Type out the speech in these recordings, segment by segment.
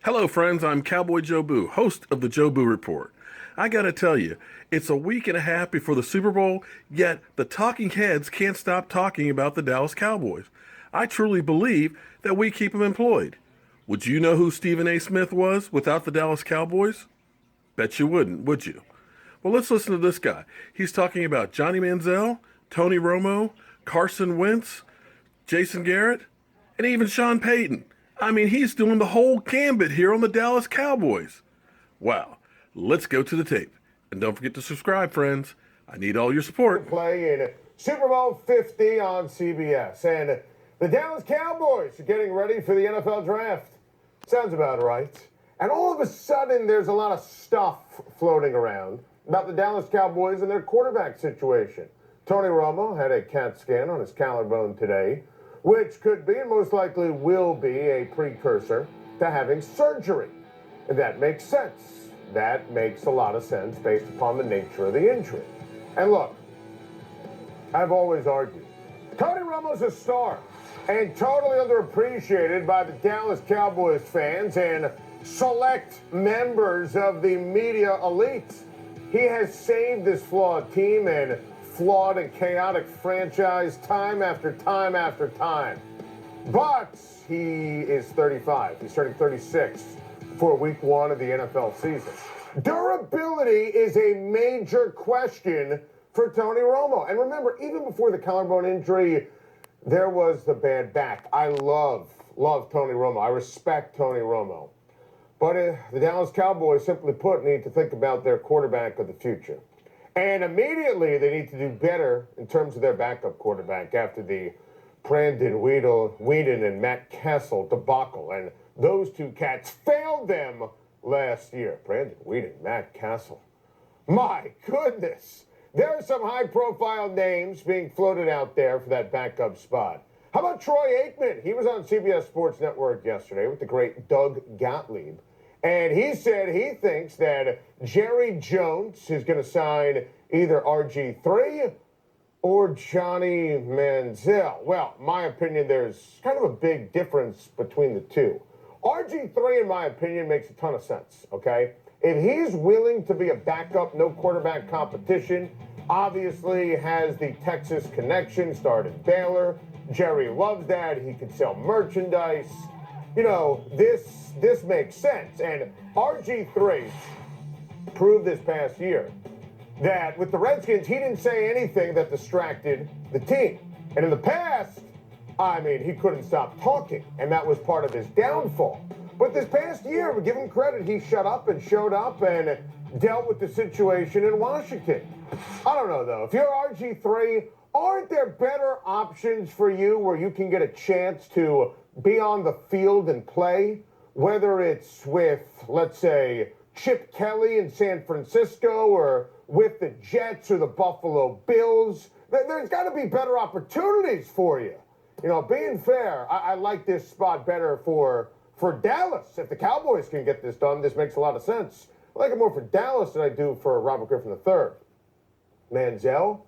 Hello, friends. I'm Cowboy Joe Boo, host of the Joe Boo Report. I gotta tell you, it's a week and a half before the Super Bowl, yet the talking heads can't stop talking about the Dallas Cowboys. I truly believe that we keep them employed. Would you know who Stephen A. Smith was without the Dallas Cowboys? Bet you wouldn't, would you? Well, let's listen to this guy. He's talking about Johnny Manziel, Tony Romo, Carson Wentz, Jason Garrett, and even Sean Payton. I mean, he's doing the whole gambit here on the Dallas Cowboys. Wow. Let's go to the tape. And don't forget to subscribe, friends. I need all your support. Play in Super Bowl 50 on CBS. And the Dallas Cowboys are getting ready for the NFL Draft. Sounds about right. And all of a sudden, there's a lot of stuff floating around about the Dallas Cowboys and their quarterback situation. Tony Romo had a CAT scan on his collarbone today, which could be and most likely will be a precursor to having surgery. And that makes sense. That makes a lot of sense based upon the nature of the injury. And look, I've always argued, Tony Romo's a star and totally underappreciated by the Dallas Cowboys fans and select members of the media elite. He has saved this flawed team and flawed and chaotic franchise time after time after time. But he is 35. He's turning 36 for week one of the NFL season. Durability is a major question for Tony Romo. And remember, even before the collarbone injury, there was the bad back. I love Tony Romo. I respect Tony Romo. But the Dallas Cowboys, simply put, need to think about their quarterback of the future. And immediately, they need to do better in terms of their backup quarterback after the Brandon Whedon and Matt Castle debacle. And those two cats failed them last year. Brandon Whedon, Matt Castle. My goodness. There are some high-profile names being floated out there for that backup spot. How about Troy Aikman? He was on CBS Sports Network yesterday with the great Doug Gottlieb. And he said he thinks that Jerry Jones is going to sign either RG3 or Johnny Manziel. Well, my opinion, there's kind of a big difference between the two. RG3, in my opinion, makes a ton of sense, okay? If he's willing to be a backup, no quarterback competition, obviously has the Texas connection, started Baylor. Jerry loves that. He can sell merchandise. You know, this makes sense. And RG3 proved this past year that with the Redskins, he didn't say anything that distracted the team. And in the past, I mean, he couldn't stop talking, and that was part of his downfall. But this past year, we give him credit, he shut up and showed up and dealt with the situation in Washington. I don't know, though. If you're RG3, aren't there better options for you where you can get a chance to be on the field and play, whether it's with, let's say, Chip Kelly in San Francisco or with the Jets or the Buffalo Bills? There's got to be better opportunities for you. You know, being fair, I like this spot better for Dallas. If the Cowboys can get this done, this makes a lot of sense. I like it more for Dallas than I do for Robert Griffin III. Manziel?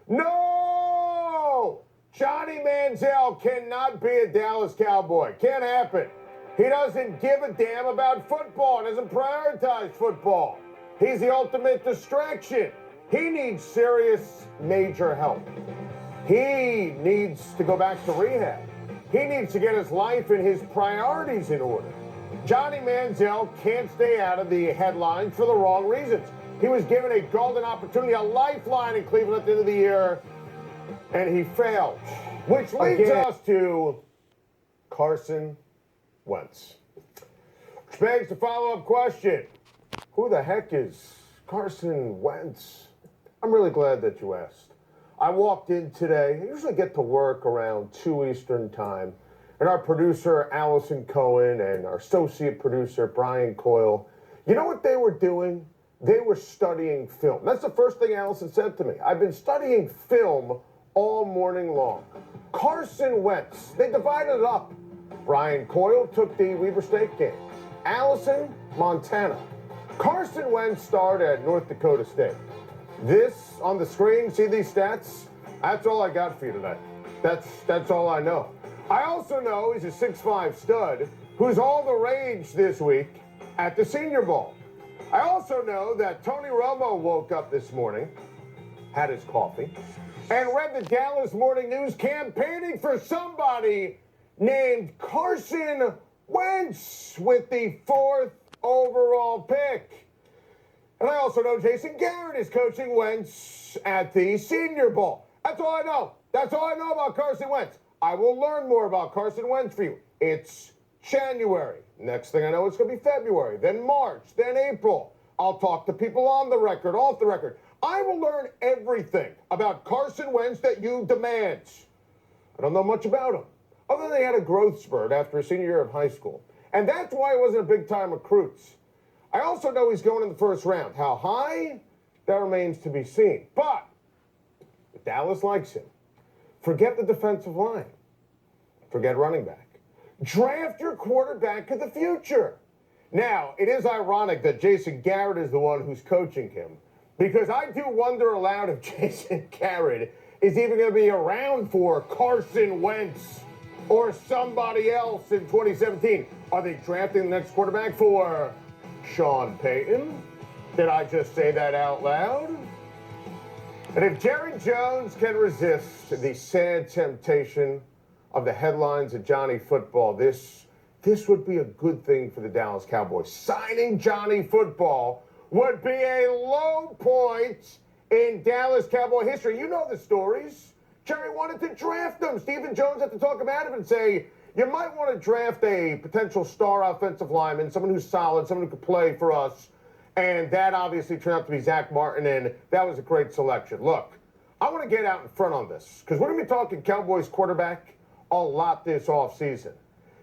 No! Johnny Manziel cannot be a Dallas Cowboy. Can't happen. He doesn't give a damn about football. Doesn't prioritize football. He's the ultimate distraction. He needs serious, major help. He needs to go back to rehab. He needs to get his life and his priorities in order. Johnny Manziel can't stay out of the headlines for the wrong reasons. He was given a golden opportunity, a lifeline in Cleveland at the end of the year, and he failed. Which leads us to Carson Wentz. Which begs the follow-up question. Who the heck is Carson Wentz? I'm really glad that you asked. I walked in today. I usually get to work around 2 Eastern time. And our producer, Allison Cohen, and our associate producer, Brian Coyle, you know what they were doing? They were studying film. That's the first thing Allison said to me. I've been studying film all morning long. Carson Wentz, they divided it up. Brian Coyle took the Weber State game. Allison, Montana. Carson Wentz starred at North Dakota State. This on the screen, see these stats? That's all I got for you tonight. That's all I know. I also know he's a 6'5" stud who's all the rage this week at the Senior Bowl. I also know that Tony Romo woke up this morning, had his coffee, and read the Dallas Morning News campaigning for somebody named Carson Wentz with the 4th overall pick. And I also know Jason Garrett is coaching Wentz at the Senior Bowl. That's all I know. That's all I know about Carson Wentz. I will learn more about Carson Wentz for you. It's January. Next thing I know, it's going to be February, then March, then April. I'll talk to people on the record, off the record. I will learn everything about Carson Wentz that you demand. I don't know much about him, other than he had a growth spurt after a senior year of high school. And that's why he wasn't a big-time recruit. I also know he's going in the first round. How high? That remains to be seen. But Dallas likes him. Forget the defensive line. Forget running back. Draft your quarterback of the future. Now, it is ironic that Jason Garrett is the one who's coaching him, because I do wonder aloud if Jason Garrett is even going to be around for Carson Wentz or somebody else in 2017. Are they drafting the next quarterback for Sean Payton? Did I just say that out loud? And if Jerry Jones can resist the sad temptation of the headlines of Johnny Football, this would be a good thing for the Dallas Cowboys. Signing Johnny Football would be a low point in Dallas Cowboy history. You know the stories. Jerry wanted to draft him. Stephen Jones had to talk him out of it and say, you might want to draft a potential star offensive lineman, someone who's solid, someone who could play for us. And that obviously turned out to be Zach Martin, and that was a great selection. Look, I want to get out in front on this, because we're going to be talking Cowboys quarterback a lot this offseason.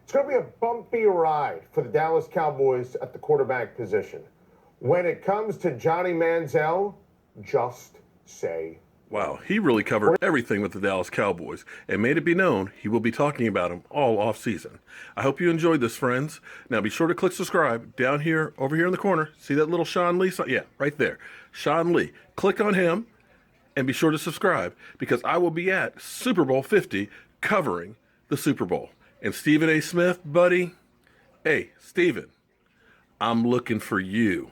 It's going to be a bumpy ride for the Dallas Cowboys at the quarterback position. When it comes to Johnny Manziel, just say Wow, he really covered everything with the Dallas Cowboys and made it be known he will be talking about them all offseason. I hope you enjoyed this, friends. Now be sure to click subscribe down here, over here in the corner. See that little Sean Lee sign? Yeah, right there. Sean Lee. Click on him and be sure to subscribe, because I will be at Super Bowl 50 covering the Super Bowl. And Stephen A. Smith, buddy, hey, Stephen, I'm looking for you.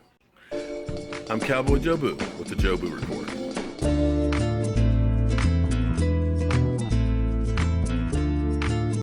I'm Cowboy Joe Boo with the Joe Boo Report.